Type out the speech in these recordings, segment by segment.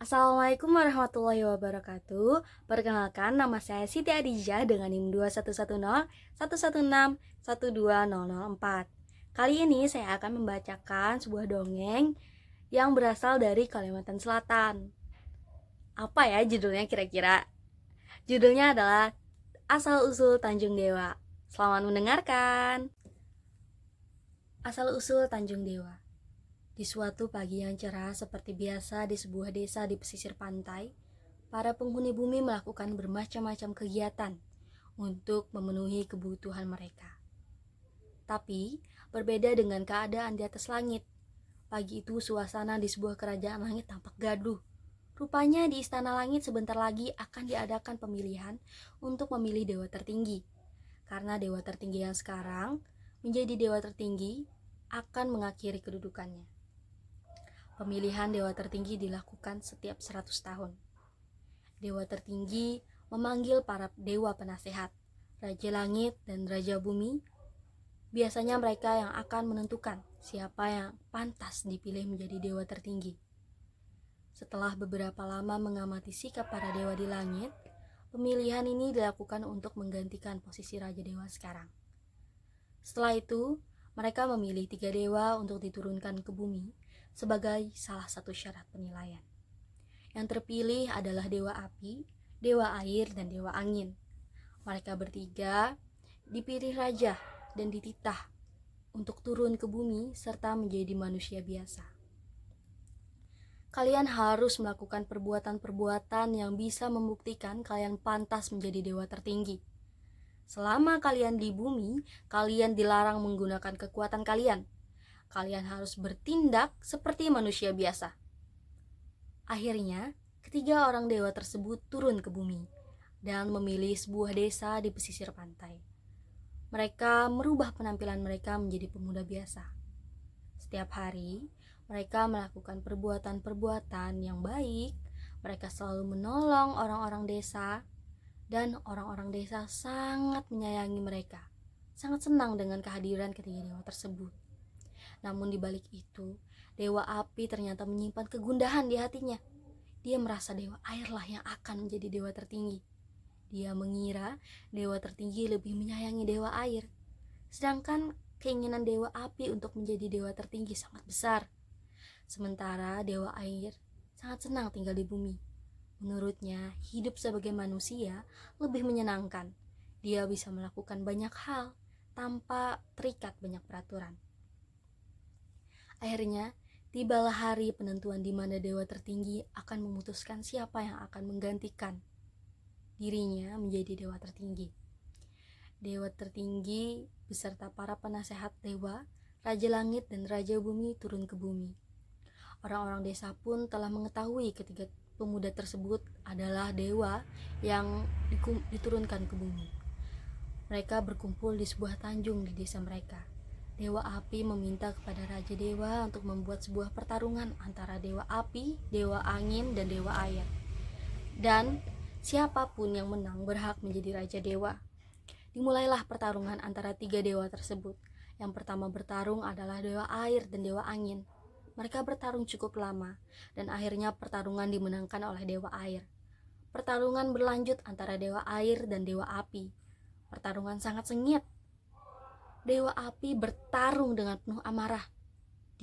Assalamualaikum warahmatullahi wabarakatuh. Perkenalkan, nama saya Siti Adijah dengan NIM 21101161212004. Kali ini saya akan membacakan sebuah dongeng yang berasal dari Kalimantan Selatan. Apa ya judulnya kira-kira? Judulnya adalah Asal-usul Tanjung Dewa. Selamat mendengarkan. Asal-usul Tanjung Dewa. Di suatu pagi yang cerah seperti biasa di sebuah desa di pesisir pantai, para penghuni bumi melakukan bermacam-macam kegiatan untuk memenuhi kebutuhan mereka. Tapi, berbeda dengan keadaan di atas langit. Pagi itu suasana di sebuah kerajaan langit tampak gaduh. Rupanya di istana langit sebentar lagi akan diadakan pemilihan untuk memilih dewa tertinggi. Karena dewa tertinggi yang sekarang menjadi dewa tertinggi akan mengakhiri kedudukannya. Pemilihan dewa tertinggi dilakukan setiap 100 tahun. Dewa tertinggi memanggil para dewa penasehat, Raja Langit dan Raja Bumi. Biasanya mereka yang akan menentukan siapa yang pantas dipilih menjadi dewa tertinggi. Setelah beberapa lama mengamati sikap para dewa di langit, pemilihan ini dilakukan untuk menggantikan posisi Raja Dewa sekarang. Setelah itu, mereka memilih 3 dewa untuk diturunkan ke bumi sebagai salah satu syarat penilaian. Yang terpilih adalah dewa api, dewa air, dan dewa angin. Mereka bertiga dipilih raja dan dititah untuk turun ke bumi serta menjadi manusia biasa. Kalian harus melakukan perbuatan-perbuatan yang bisa membuktikan kalian pantas menjadi dewa tertinggi. Selama kalian di bumi, kalian dilarang menggunakan kekuatan kalian. Kalian harus bertindak seperti manusia biasa. Akhirnya, ketiga orang dewa tersebut turun ke bumi dan memilih sebuah desa di pesisir pantai. Mereka merubah penampilan mereka menjadi pemuda biasa. Setiap hari, mereka melakukan perbuatan-perbuatan yang baik. Mereka selalu menolong orang-orang desa, dan orang-orang desa sangat menyayangi mereka. Sangat senang dengan kehadiran ketiga dewa tersebut. Namun di balik itu, dewa api ternyata menyimpan kegundahan di hatinya. Dia merasa dewa airlah yang akan menjadi dewa tertinggi. Dia mengira dewa tertinggi lebih menyayangi dewa air. Sedangkan keinginan dewa api untuk menjadi dewa tertinggi sangat besar. Sementara dewa air sangat senang tinggal di bumi. Menurutnya, hidup sebagai manusia lebih menyenangkan. Dia bisa melakukan banyak hal tanpa terikat banyak peraturan. Akhirnya, tibalah hari penentuan di mana dewa tertinggi akan memutuskan siapa yang akan menggantikan dirinya menjadi dewa tertinggi. Dewa tertinggi beserta para penasehat dewa, Raja Langit dan Raja Bumi turun ke bumi. Orang-orang desa pun telah mengetahui ketiga pemuda tersebut adalah dewa yang diturunkan ke bumi. Mereka berkumpul di sebuah tanjung di desa mereka. Dewa api meminta kepada Raja Dewa untuk membuat sebuah pertarungan antara dewa api, dewa angin, dan dewa air. Dan siapapun yang menang berhak menjadi Raja Dewa. Dimulailah pertarungan antara 3 dewa tersebut. Yang pertama bertarung adalah dewa air dan dewa angin. Mereka bertarung cukup lama, dan akhirnya pertarungan dimenangkan oleh dewa air. Pertarungan berlanjut antara dewa air dan dewa api. Pertarungan sangat sengit. Dewa api bertarung dengan penuh amarah.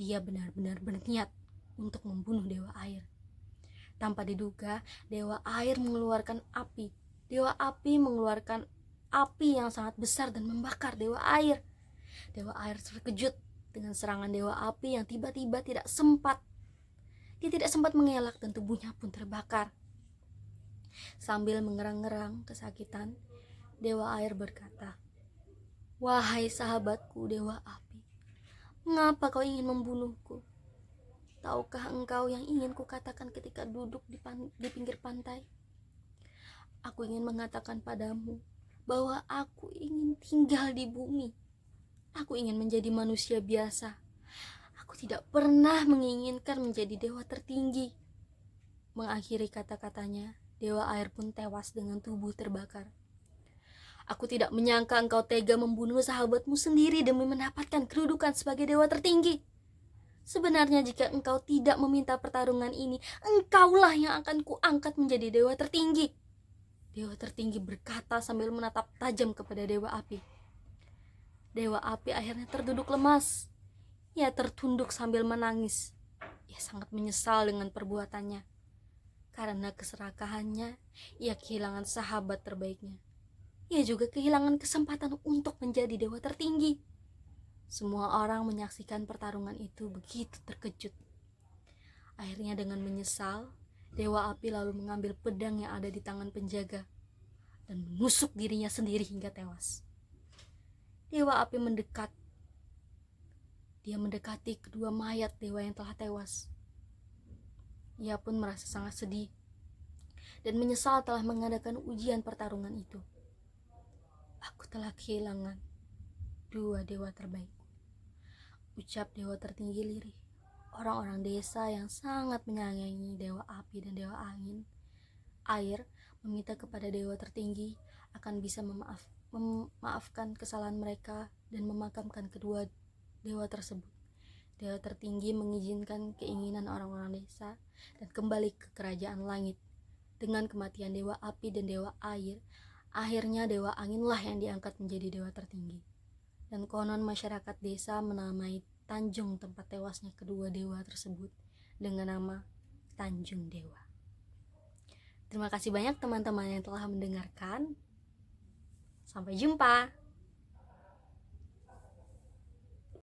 Dia benar-benar berniat untuk membunuh dewa air. Tanpa diduga, dewa air mengeluarkan api. Dewa api mengeluarkan api yang sangat besar dan membakar dewa air. Dewa air terkejut dengan serangan dewa api yang tiba-tiba tidak sempat. Dia tidak sempat mengelak dan tubuhnya pun terbakar. Sambil mengerang-ngerang kesakitan, dewa air berkata, "Wahai sahabatku dewa api, mengapa kau ingin membunuhku? Tahukah engkau yang ingin kukatakan ketika duduk di pinggir pantai? Aku ingin mengatakan padamu bahwa aku ingin tinggal di bumi. Aku ingin menjadi manusia biasa. Aku tidak pernah menginginkan menjadi dewa tertinggi." Mengakhiri kata-katanya, dewa air pun tewas dengan tubuh terbakar. "Aku tidak menyangka engkau tega membunuh sahabatmu sendiri demi mendapatkan kedudukan sebagai dewa tertinggi. Sebenarnya jika engkau tidak meminta pertarungan ini, engkaulah yang akan kuangkat menjadi dewa tertinggi. Dewa tertinggi berkata sambil menatap tajam kepada dewa api. Dewa api akhirnya terduduk lemas. Ia tertunduk sambil menangis. Ia sangat menyesal dengan perbuatannya. Karena keserakahannya, ia kehilangan sahabat terbaiknya. Ia juga kehilangan kesempatan untuk menjadi dewa tertinggi. Semua orang menyaksikan pertarungan itu begitu terkejut. Akhirnya dengan menyesal, dewa api lalu mengambil pedang yang ada di tangan penjaga dan menusuk dirinya sendiri hingga tewas. Dewa api mendekat. Dia mendekati kedua mayat dewa yang telah tewas. Ia pun merasa sangat sedih dan menyesal telah mengadakan ujian pertarungan itu. Aku telah kehilangan dua dewa terbaik, ucap dewa tertinggi lirih. Orang-orang desa yang sangat menyayangi dewa api dan dewa angin, air, meminta kepada dewa tertinggi akan bisa memaafkan kesalahan mereka dan memakamkan kedua dewa tersebut. Dewa tertinggi mengizinkan keinginan orang-orang desa dan kembali ke kerajaan langit. Dengan kematian dewa api dan dewa air, akhirnya dewa anginlah yang diangkat menjadi dewa tertinggi. Dan konon masyarakat desa menamai Tanjung tempat tewasnya kedua dewa tersebut dengan nama Tanjung Dewa. Terima kasih banyak teman-teman yang telah mendengarkan. Sampai jumpa.